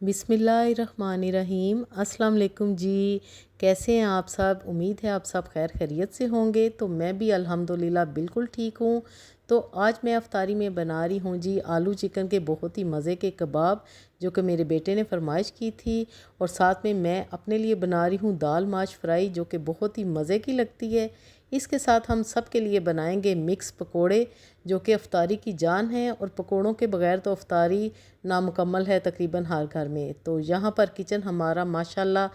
बिस्मिल्लाहिर्रहमानिर्रहीम। अस्सलाम वालेकुम जी। कैसे हैं आप सब? उम्मीद है आप सब खैर खैरियत से होंगे। तो मैं भी अल्हम्दुलिल्लाह बिल्कुल ठीक हूँ। तो आज मैं अफ्तारी में बना रही हूँ जी आलू चिकन के बहुत ही मज़े के कबाब, जो कि मेरे बेटे ने फरमाइश की थी। और साथ में मैं अपने लिए बना रही हूँ दाल माश फ्राई, जो कि बहुत ही मज़े की लगती है। इसके साथ हम सब के लिए बनाएंगे मिक्स पकोड़े, जो कि अफ्तारी की जान है। और पकोड़ों के बगैर तो अफ्तारी नामुकम्मल है तकरीबन हर घर में। तो यहाँ पर किचन हमारा माशाल्लाह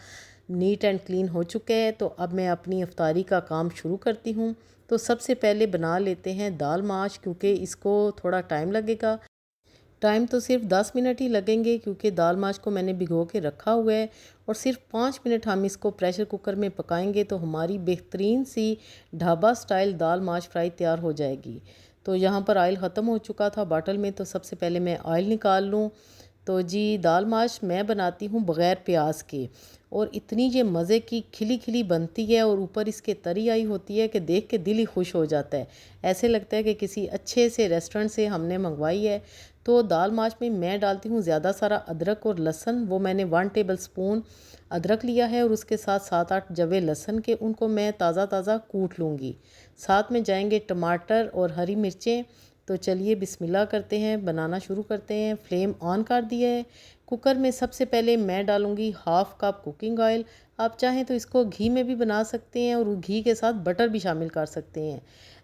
नीट एंड क्लीन हो चुका है। तो अब मैं अपनी अफ्तारी का काम शुरू करती हूँ। तो सबसे पहले बना लेते हैं दाल माश, क्योंकि इसको थोड़ा टाइम लगेगा। टाइम तो सिर्फ 10 मिनट ही लगेंगे, क्योंकि दाल माश को मैंने भिगो के रखा हुआ है। और सिर्फ 5 मिनट हम इसको प्रेशर कुकर में पकाएंगे तो हमारी बेहतरीन सी ढाबा स्टाइल दाल माश फ्राई तैयार हो जाएगी। तो यहाँ पर ऑयल ख़त्म हो चुका था बाटल में, तो सबसे पहले मैं ऑयल निकाल लूँ। तो जी दाल माश मैं बनाती हूँ बग़ैर प्याज के, और इतनी ये मज़े की खिली खिली बनती है और ऊपर इसके तरी आई होती है कि देख के दिल ही खुश हो जाता है। ऐसे लगता है कि किसी अच्छे से रेस्टोरेंट से हमने मंगवाई है। तो दाल माश में मैं डालती हूँ ज़्यादा सारा अदरक और लहसुन। वो मैंने 1 टेबल स्पून अदरक लिया है, और उसके साथ 7-8 जवे लहसुन के, उनको मैं ताज़ा ताज़ा कूट लूँगी। साथ में जाएंगे टमाटर और हरी मिर्चें। तो चलिए बिस्मिल्लाह करते हैं, बनाना शुरू करते हैं। फ्लेम ऑन कर दिया है। कुकर में सबसे पहले मैं डालूँगी हाफ़ कप कुकिंग ऑयल। आप चाहें तो इसको घी में भी बना सकते हैं, और घी के साथ बटर भी शामिल कर सकते हैं।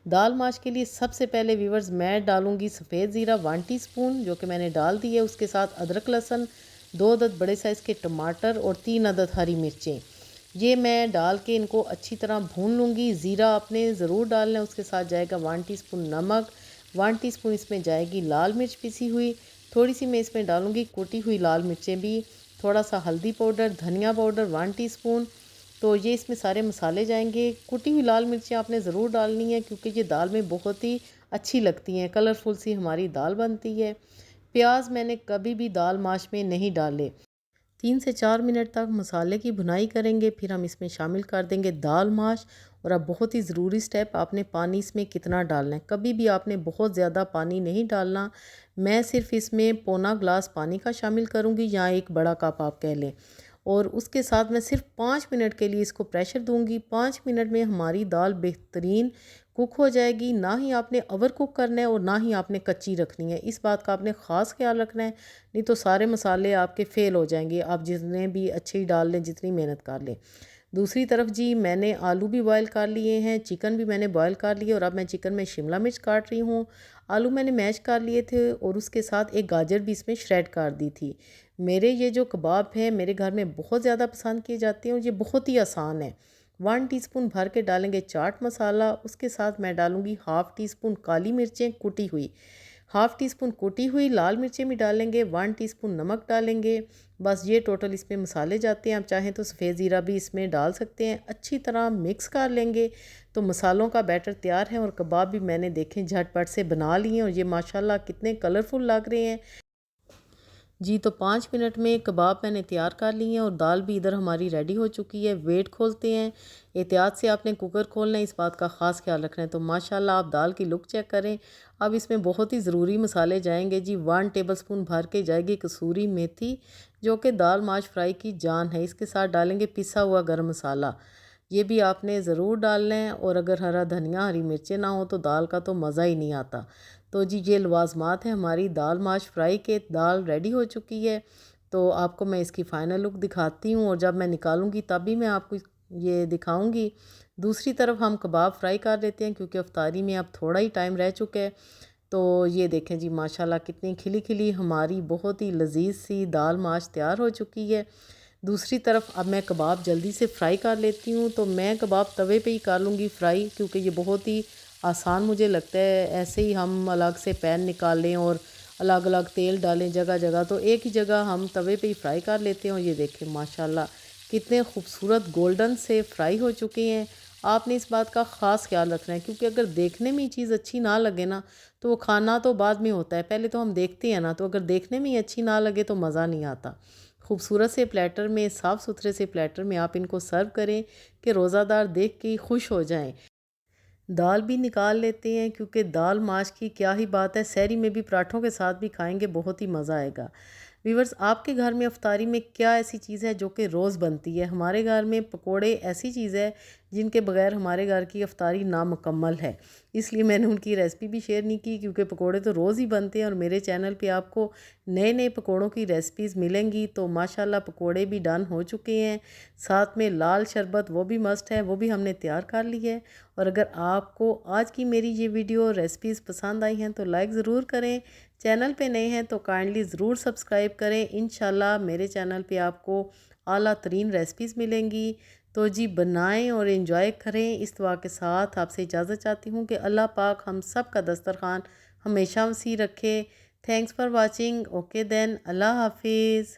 दाल माश के लिए सबसे पहले व्यूवर्स मैं डालूँगी सफ़ेद ज़ीरा 1 टीस्पून, जो कि मैंने डाल दी है। उसके साथ अदरक लहसुन, 2 अदद बड़े साइज़ के टमाटर और 3 अदद हरी मिर्चें। ये मैं डाल के इनको अच्छी तरह भून लूँगी। ज़ीरा आपने ज़रूर डालना है। उसके साथ जाएगा 1 टीस्पून नमक, 1 टीस्पून इसमें जाएगी लाल मिर्च पिसी हुई, थोड़ी सी मैं इसमें डालूँगी कुटी हुई लाल मिर्चें भी, थोड़ा सा हल्दी पाउडर, धनिया पाउडर 1 टीस्पून। तो ये इसमें सारे मसाले जाएंगे। कुटी हुई लाल मिर्चें आपने ज़रूर डालनी है, क्योंकि ये दाल में बहुत ही अच्छी लगती हैं, कलरफुल सी हमारी दाल बनती है। प्याज मैंने कभी भी दाल माश में नहीं डाले। 3 से 4 मिनट तक मसाले की भुनाई करेंगे, फिर हम इसमें शामिल कर देंगे दाल माश। और अब बहुत ही ज़रूरी स्टेप, आपने पानी इसमें कितना डालना है। कभी भी आपने बहुत ज़्यादा पानी नहीं डालना। मैं सिर्फ इसमें पौना ग्लास पानी का शामिल करूँगी, या 1 बड़ा कप आप कह लें। और उसके साथ मैं सिर्फ 5 मिनट के लिए इसको प्रेशर दूंगी। 5 मिनट में हमारी दाल बेहतरीन कुक हो जाएगी। ना ही आपने ओवर कुक करना है और ना ही आपने कच्ची रखनी है। इस बात का आपने ख़ास ख्याल रखना है, नहीं तो सारे मसाले आपके फ़ेल हो जाएंगे, आप जितने भी अच्छे ही डाल लें, जितनी मेहनत कर लें। दूसरी तरफ जी मैंने आलू भी बॉयल कर लिए हैं, चिकन भी मैंने बॉयल कर लिए, और अब मैं चिकन में शिमला मिर्च काट रही हूँ। आलू मैंने मैश कर लिए थे, और उसके साथ एक गाजर भी इसमें श्रेड कर दी थी। मेरे ये जो कबाब हैं मेरे घर में बहुत ज़्यादा पसंद किए जाते हैं, और ये बहुत ही आसान है। 1 टीस्पून भर के डालेंगे चाट मसाला। उसके साथ मैं डालूँगी हाफ़ टी स्पून काली मिर्चें कुटी हुई, हाफ़ टी स्पून कुटी हुई लाल मिर्चें भी डालेंगे, 1 टीस्पून नमक डालेंगे। बस ये टोटल इसमें मसाले जाते हैं। आप चाहें तो सफ़ेद ज़ीरा भी इसमें डाल सकते हैं। अच्छी तरह मिक्स कर लेंगे। तो मसालों का बैटर तैयार है, और कबाब भी मैंने देखें झटपट से बना लिए हैं, और ये माशाल्लाह कितने कलरफुल लग रहे हैं जी। तो 5 मिनट में कबाब मैंने तैयार कर लिए हैं, और दाल भी इधर हमारी रेडी हो चुकी है। वेट खोलते हैं। एहतियात से आपने कुकर खोलना है, इस बात का ख़ास ख्याल रखना है। तो माशाल्लाह आप दाल की लुक चेक करें। अब इसमें बहुत ही ज़रूरी मसाले जाएंगे जी। 1 टेबल स्पून भर के जाएगी कसूरी मेथी, जो कि दाल माश फ्राई की जान है। इसके साथ डालेंगे पिसा हुआ गर्म मसाला, ये भी आपने ज़रूर डालना है। और अगर हरा धनिया हरी मिर्चें ना हो तो दाल का तो मज़ा ही नहीं आता। तो जी ये लवाजमात है हमारी दाल माश फ्राई के। दाल रेडी हो चुकी है। तो आपको मैं इसकी फ़ाइनल लुक दिखाती हूँ, और जब मैं निकालूंगी तभी मैं आपको ये दिखाऊंगी। दूसरी तरफ हम कबाब फ्राई कर लेते हैं, क्योंकि अफ्तारी में अब थोड़ा ही टाइम रह चुका है। तो ये देखें जी माशाल्लाह कितनी खिली खिली हमारी बहुत ही लजीज सी दाल माश तैयार हो चुकी है। दूसरी तरफ अब मैं कबाब जल्दी से फ्राई कर लेती हूँ। तो मैं कबाब तवे पे ही कर लूँगी फ्राई, क्योंकि ये बहुत ही आसान मुझे लगता है। ऐसे ही हम अलग से पैन निकालें और अलग अलग तेल डालें जगह जगह, तो एक ही जगह हम तवे पे ही फ्राई कर लेते हैं। और ये देखें माशाल्लाह कितने खूबसूरत गोल्डन से फ्राई हो चुके हैं। आपने इस बात का ख़ास ख्याल रखना है, क्योंकि अगर देखने में ही चीज़ अच्छी ना लगे ना, तो वो खाना तो बाद में होता है, पहले तो हम देखते हैं ना। तो अगर देखने में ही अच्छी ना लगे तो मज़ा नहीं आता। खूबसूरत से प्लेटर में, साफ़ सुथरे से प्लेटर में आप इनको सर्व करें कि रोज़ादार देख के खुश हो जाएं। दाल भी निकाल लेते हैं, क्योंकि दाल माश की क्या ही बात है, सहरी में भी पराठों के साथ भी खाएंगे बहुत ही मज़ा आएगा। व्यूवर्स, आपके घर में अफ्तारी में क्या ऐसी चीज़ है जो कि रोज़ बनती है? हमारे घर में पकोड़े ऐसी चीज़ है जिनके बगैर हमारे घर की अफ्तारी नामुकम्मल है। इसलिए मैंने उनकी रेसिपी भी शेयर नहीं की, क्योंकि पकोड़े तो रोज़ ही बनते हैं और मेरे चैनल पे आपको नए नए पकोड़ों की रेसिपीज़ मिलेंगी। तो माशाल्लाह पकोड़े भी डन हो चुके हैं, साथ में लाल शरबत वो भी मस्ट है, वो भी हमने तैयार कर ली है। और अगर आपको आज की मेरी ये वीडियो रेसिपीज़ पसंद आई हैं तो लाइक ज़रूर करें, चैनल पे नए हैं तो काइंडली ज़रूर सब्सक्राइब करें। इंशाल्लाह मेरे चैनल पे आपको आला तरीन रेसिपीज़ मिलेंगी। तो जी बनाएं और इन्जॉय करें। इस दुआ के साथ आपसे इजाज़त चाहती हूँ कि अल्लाह पाक हम सब का दस्तरखान हमेशा वसी रखे। Thanks for watching. Okay then, अल्लाह हाफिज़।